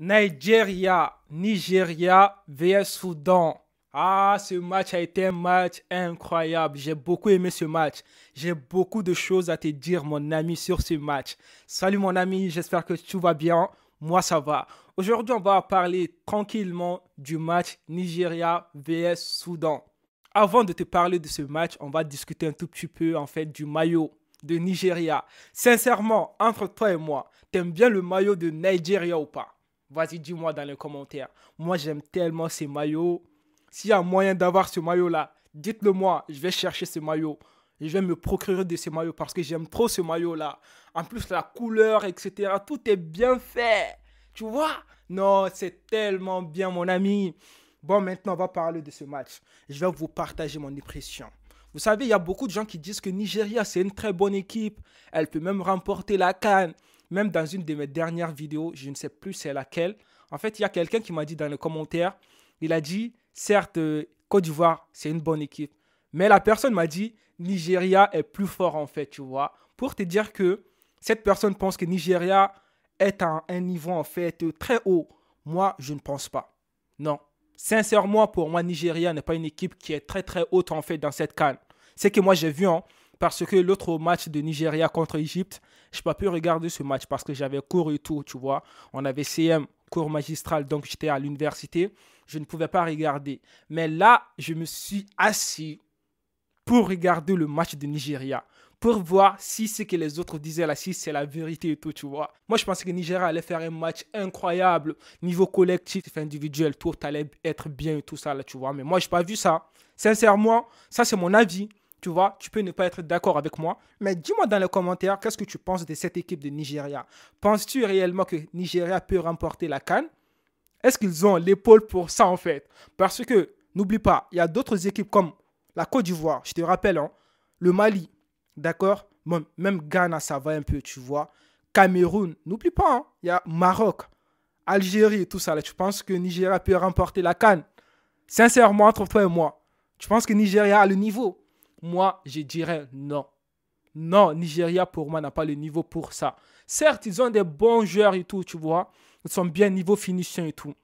Nigeria vs Soudan. Ah, ce match a été un match incroyable. J'ai beaucoup aimé ce match. J'ai beaucoup de choses à te dire, mon ami, sur ce match. Salut, mon ami, j'espère que tout va bien. Moi, ça va. Aujourd'hui, on va parler tranquillement du match Nigeria vs Soudan. Avant de te parler de ce match, on va discuter un tout petit peu, en fait, du maillot de Nigeria. Sincèrement, entre toi et moi, t'aimes bien le maillot de Nigeria ou pas? Vas-y, dis-moi dans les commentaires. Moi, j'aime tellement ces maillots. S'il y a moyen d'avoir ce maillot-là, dites-le moi. Je vais chercher ce maillot. Je vais me procurer de ce maillot parce que j'aime trop ce maillot-là. En plus, la couleur, etc. Tout est bien fait. Tu vois? Non, c'est tellement bien, mon ami. Bon, maintenant, on va parler de ce match. Je vais vous partager mon impression. Vous savez, il y a beaucoup de gens qui disent que Nigeria, c'est une très bonne équipe. Elle peut même remporter la CAN. Même dans une de mes dernières vidéos, je ne sais plus c'est laquelle. En fait, il y a quelqu'un qui m'a dit dans les commentaires, il a dit, certes, Côte d'Ivoire, c'est une bonne équipe. Mais la personne m'a dit, Nigeria est plus fort en fait, tu vois. Pour te dire que cette personne pense que Nigeria est à un niveau en fait très haut. Moi, je ne pense pas. Non. Sincèrement, pour moi, Nigeria n'est pas une équipe qui est très très haute en fait dans cette CAN. C'est que moi j'ai vu, hein, parce que l'autre match de Nigeria contre Égypte, je n'ai pas pu regarder ce match parce que j'avais cours et tout, tu vois. On avait CM, cours magistral, donc j'étais à l'université. Je ne pouvais pas regarder. Mais là, je me suis assis pour regarder le match de Nigeria, pour voir si ce que les autres disaient là, si c'est la vérité et tout, tu vois. Moi, je pensais que Nigeria allait faire un match incroyable, niveau collectif, individuel, tout allait être bien et tout ça, là, tu vois. Mais moi, je n'ai pas vu ça. Sincèrement, ça, c'est mon avis. Tu vois, tu peux ne pas être d'accord avec moi, mais dis-moi dans les commentaires qu'est-ce que tu penses de cette équipe de Nigeria. Penses-tu réellement que Nigeria peut remporter la CAN? Est-ce qu'ils ont l'épaule pour ça en fait? Parce que, n'oublie pas, il y a d'autres équipes comme la Côte d'Ivoire, je te rappelle, hein, le Mali, d'accord? Même Ghana, ça va un peu, tu vois. Cameroun, n'oublie pas, hein, il y a Maroc, Algérie et tout ça. Là, tu penses que Nigeria peut remporter la CAN? Sincèrement, entre toi et moi, tu penses que Nigeria a le niveau? Moi, je dirais non. Non, Nigeria, pour moi, n'a pas le niveau pour ça. Certes, ils ont des bons joueurs et tout, tu vois. Ils sont bien niveau finition et tout.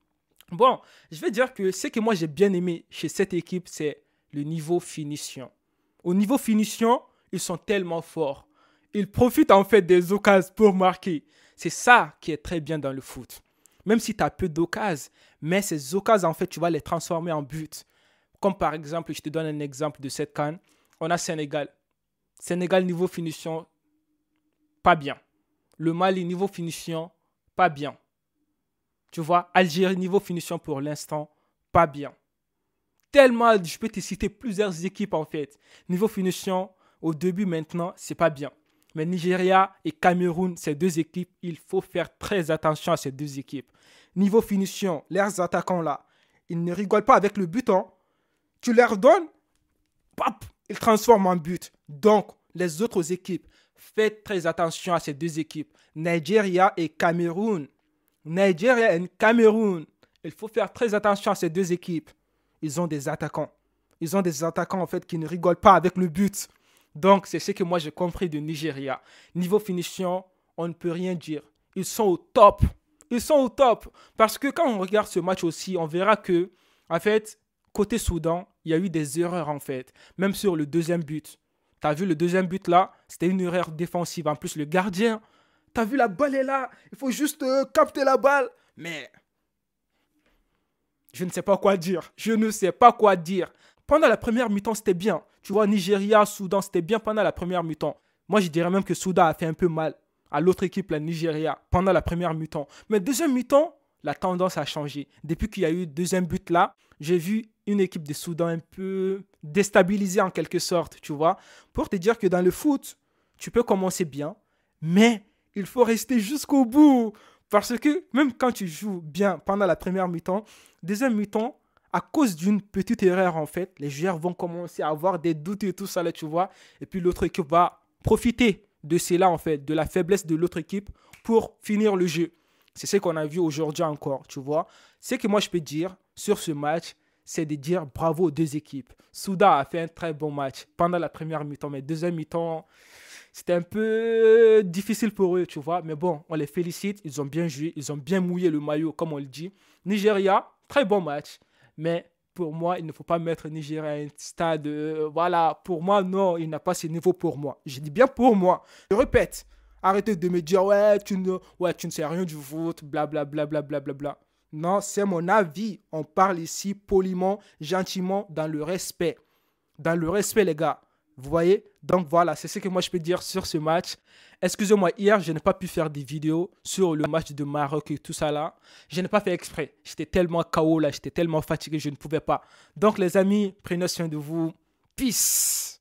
Bon, je vais dire que ce que moi j'ai bien aimé chez cette équipe, c'est le niveau finition. Au niveau finition, ils sont tellement forts. Ils profitent en fait des occasions pour marquer. C'est ça qui est très bien dans le foot. Même si tu as peu d'occasions, mais ces occasions, en fait, tu vas les transformer en but. Comme par exemple, je te donne un exemple de cette CAN. On a Sénégal. Sénégal, niveau finition, pas bien. Le Mali, niveau finition, pas bien. Tu vois, Algérie, niveau finition pour l'instant, pas bien. Tellement, je peux te citer plusieurs équipes en fait. Niveau finition, au début maintenant, c'est pas bien. Mais Nigeria et Cameroun, ces deux équipes, il faut faire très attention à ces deux équipes. Niveau finition, leurs attaquants là, ils ne rigolent pas avec le but. Hein. Tu leur donnes, pop, ils transforment en but. Donc, les autres équipes, faites très attention à ces deux équipes. Nigeria et Cameroun. Nigeria et Cameroun. Il faut faire très attention à ces deux équipes. Ils ont des attaquants. Ils ont des attaquants en fait qui ne rigolent pas avec le but. Donc, c'est ce que moi j'ai compris de Nigeria. Niveau finition, on ne peut rien dire. Ils sont au top. Ils sont au top. Parce que quand on regarde ce match aussi, on verra que, en fait, côté Soudan, il y a eu des erreurs en fait. Même sur le deuxième but. Tu as vu le deuxième but là? C'était une erreur défensive. En plus, le gardien, tu as vu la balle est là. Il faut juste capter la balle. Mais je ne sais pas quoi dire. Je ne sais pas quoi dire. Pendant la première mi-temps, c'était bien. Tu vois, Nigeria, Soudan, c'était bien pendant la première mi-temps. Moi, je dirais même que Soudan a fait un peu mal à l'autre équipe, la Nigeria, pendant la première mi-temps. Mais deuxième mi-temps, la tendance a changé. Depuis qu'il y a eu le deuxième but là, j'ai vu une équipe de Soudan un peu déstabilisée en quelque sorte, tu vois. Pour te dire que dans le foot, tu peux commencer bien, mais il faut rester jusqu'au bout. Parce que même quand tu joues bien pendant la première mi-temps, deuxième mi-temps, à cause d'une petite erreur, en fait, les joueurs vont commencer à avoir des doutes et tout ça, là, tu vois. Et puis l'autre équipe va profiter de cela, en fait, de la faiblesse de l'autre équipe pour finir le jeu. C'est ce qu'on a vu aujourd'hui encore, tu vois. Ce que moi, je peux dire sur ce match, c'est de dire bravo aux deux équipes. Soudan a fait un très bon match pendant la première mi-temps, mais deuxième mi-temps, C'était un peu difficile pour eux, tu vois. Mais bon, on les félicite. Ils ont bien joué. Ils ont bien mouillé le maillot, comme on le dit. Nigeria, très bon match. Mais pour moi, il ne faut pas mettre Nigeria à un stade. Voilà, pour moi, non, il n'a pas ce niveau pour moi. Je dis bien pour moi. Je répète, arrêtez de me dire, ouais, tu ne sais rien du foot, blablabla, blablabla. Bla, bla, bla, bla. Non, c'est mon avis. On parle ici poliment, gentiment, dans le respect. Dans le respect, les gars. Vous voyez? Donc voilà, c'est ce que moi je peux dire sur ce match. Excusez-moi, hier, je n'ai pas pu faire des vidéos sur le match de Maroc et tout ça là. Je n'ai pas fait exprès. J'étais tellement KO là, j'étais tellement fatigué, je ne pouvais pas. Donc les amis, prenez soin de vous. Peace!